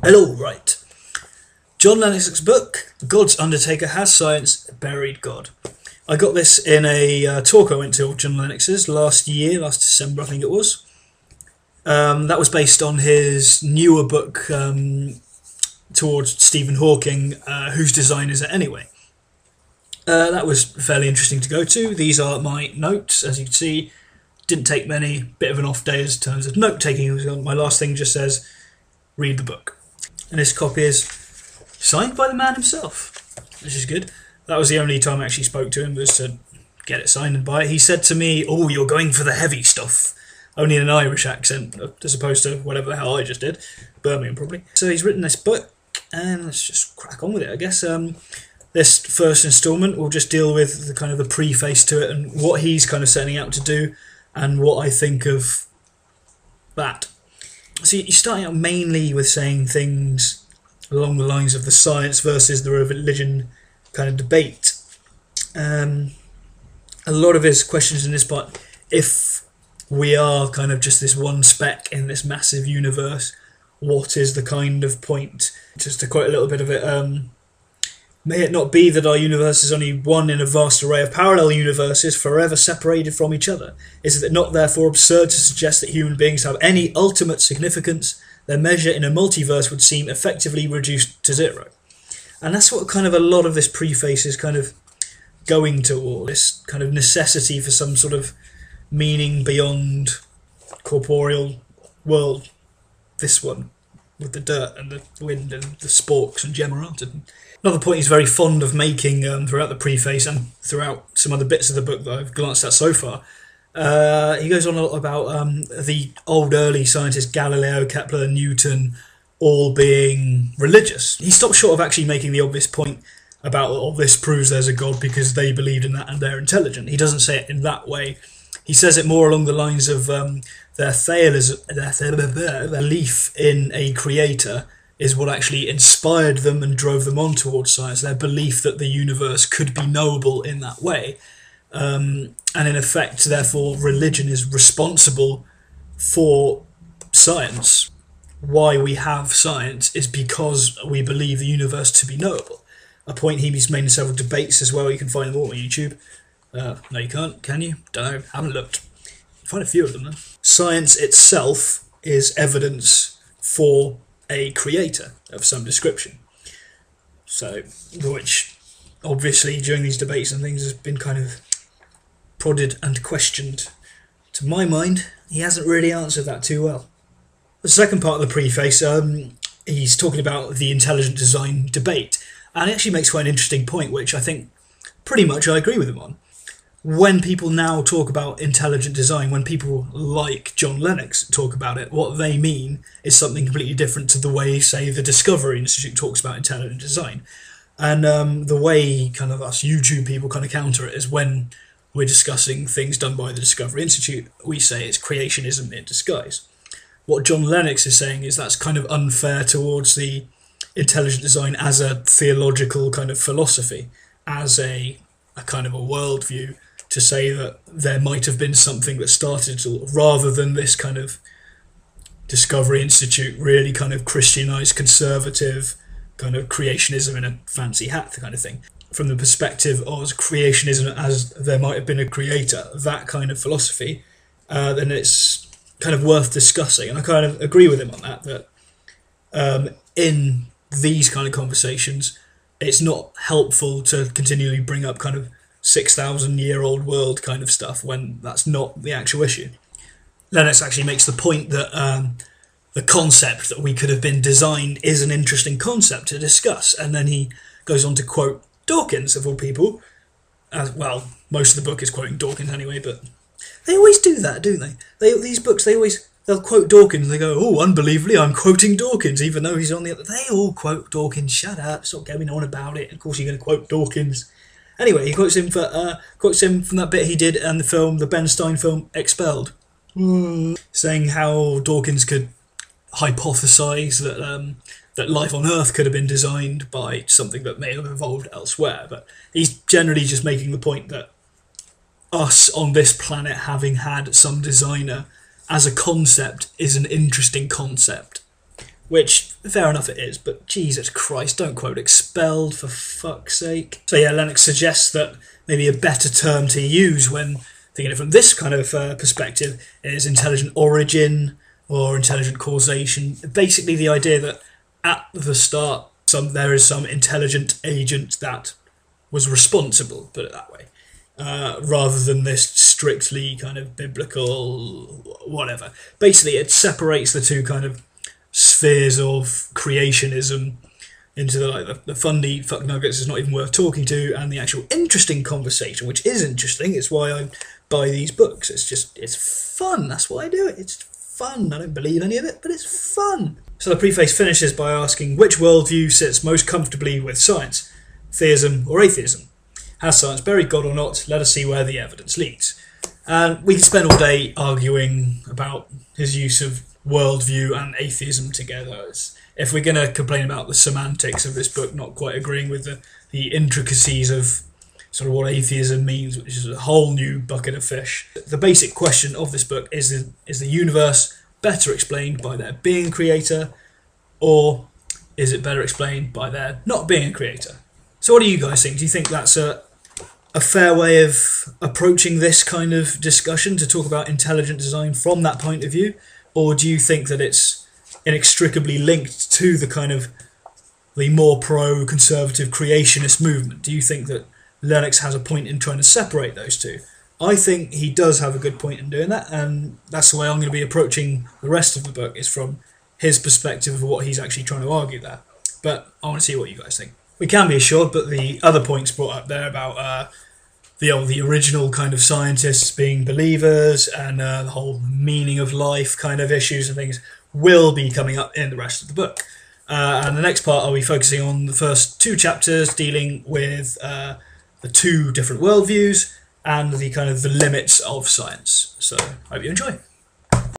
Hello, right. John Lennox's book, God's Undertaker Has Science Buried God. I got this in a talk I went to of John Lennox's last December I think it was. That was based on his newer book towards Stephen Hawking, Whose Design Is It Anyway? That was fairly interesting to go to. These are my notes, as you can see. Didn't take many, bit of an off day in terms of note taking. My last thing just says, read the book. And this copy is signed by the man himself, which is good. That was the only time I actually spoke to him, was to get it signed and buy it. He said to me, "Oh, you're going for the heavy stuff," only in an Irish accent, as opposed to whatever the hell I just did. Birmingham, probably. So he's written this book, and let's just crack on with it, I guess. This first instalment will just deal with the kind of the preface to it and what he's kind of setting out to do and what I think of that. So you're starting out mainly with saying things along the lines of the science versus the religion kind of debate. A lot of his questions in this part, if we are kind of just this one speck in this massive universe, what is the kind of point? Just to quote a little bit of it, may it not be that our universe is only one in a vast array of parallel universes forever separated from each other? Is it not therefore absurd to suggest that human beings have any ultimate significance? Their measure in a multiverse would seem effectively reduced to zero. And that's what kind of a lot of this preface is kind of going toward, this kind of necessity for some sort of meaning beyond corporeal world. This one, with the dirt and the wind and the sporks and Gemma. Another point he's very fond of making throughout the preface and throughout some other bits of the book that I've glanced at so far, he goes on a lot about the old early scientists, Galileo, Kepler, Newton, all being religious. He stops short of actually making the obvious point about, oh, this proves there's a God because they believed in that and they're intelligent. He doesn't say it in that way. He says it more along the lines of their belief in a creator is what actually inspired them and drove them on towards science, their belief that the universe could be knowable in that way. And in effect, therefore, religion is responsible for science. Why we have science is because we believe the universe to be knowable. A point he's made in several debates as well. You can find them all on YouTube. No, you can't, can you? Don't know, haven't looked. Find a few of them though. Science itself is evidence for a creator of some description. So, which obviously during these debates and things has been kind of prodded and questioned. To my mind, he hasn't really answered that too well. The second part of the preface, he's talking about the intelligent design debate, and he actually makes quite an interesting point, which I think pretty much I agree with him on. When people now talk about intelligent design, when people like John Lennox talk about it, what they mean is something completely different to the way, say, the Discovery Institute talks about intelligent design. And the way kind of us YouTube people kind of counter it is when we're discussing things done by the Discovery Institute, we say it's creationism in disguise. What John Lennox is saying is that's kind of unfair towards the intelligent design as a theological kind of philosophy, as a kind of a worldview, to say that there might have been something that started, rather than this kind of Discovery Institute really kind of Christianized, conservative kind of creationism in a fancy hat kind of thing. From the perspective of creationism as there might have been a creator, that kind of philosophy, then it's kind of worth discussing. And I kind of agree with him on that in these kind of conversations, it's not helpful to continually bring up kind of 6,000-year-old world kind of stuff when that's not the actual issue. Lennox actually makes the point that the concept that we could have been designed is an interesting concept to discuss, and then he goes on to quote Dawkins, of all people. Well, most of the book is quoting Dawkins anyway, but they always do that, don't they? These books, they'll quote Dawkins and they go, oh, unbelievably, I'm quoting Dawkins, even though he's on the other. They all quote Dawkins. Shut up, stop going on about it. Of course you're going to quote Dawkins. Anyway, he quotes him from that bit he did in the film, the Ben Stein film, Expelled, saying how Dawkins could hypothesise that life on Earth could have been designed by something that may have evolved elsewhere. But he's generally just making the point that us on this planet having had some designer as a concept is an interesting concept. which fair enough it is, but Jesus Christ, don't quote expelled for fuck's sake. So yeah, Lennox suggests that maybe a better term to use when thinking it from this kind of perspective is intelligent origin or intelligent causation. Basically the idea that at the start there is some intelligent agent that was responsible, put it that way, rather than this strictly kind of biblical whatever. Basically it separates the two kind of spheres of creationism into the funny fuck nuggets is not even worth talking to, and the actual interesting conversation, which is interesting. It's why I buy these books. It's fun. That's why I do it. It's fun. I don't believe any of it, but it's fun. So the preface finishes by asking which worldview sits most comfortably with science, theism or atheism. Has science buried God or not? Let us see where the evidence leads. And we can spend all day arguing about his use of worldview and atheism together. If we're going to complain about the semantics of this book, not quite agreeing with the intricacies of sort of what atheism means, which is a whole new bucket of fish. The basic question of this book is the universe better explained by there being a creator, or is it better explained by there not being a creator? So what do you guys think? Do you think that's a fair way of approaching this kind of discussion, to talk about intelligent design from that point of view? Or do you think that it's inextricably linked to the kind of the more pro-conservative creationist movement? Do you think that Lennox has a point in trying to separate those two? I think he does have a good point in doing that, and that's the way I'm going to be approaching the rest of the book, is from his perspective of what he's actually trying to argue there. But I want to see what you guys think. We can be assured, but the other points brought up there about the original kind of scientists being believers and the whole meaning of life kind of issues and things will be coming up in the rest of the book. And the next part I'll be focusing on the first two chapters, dealing with the two different worldviews and the kind of the limits of science. So I hope you enjoy.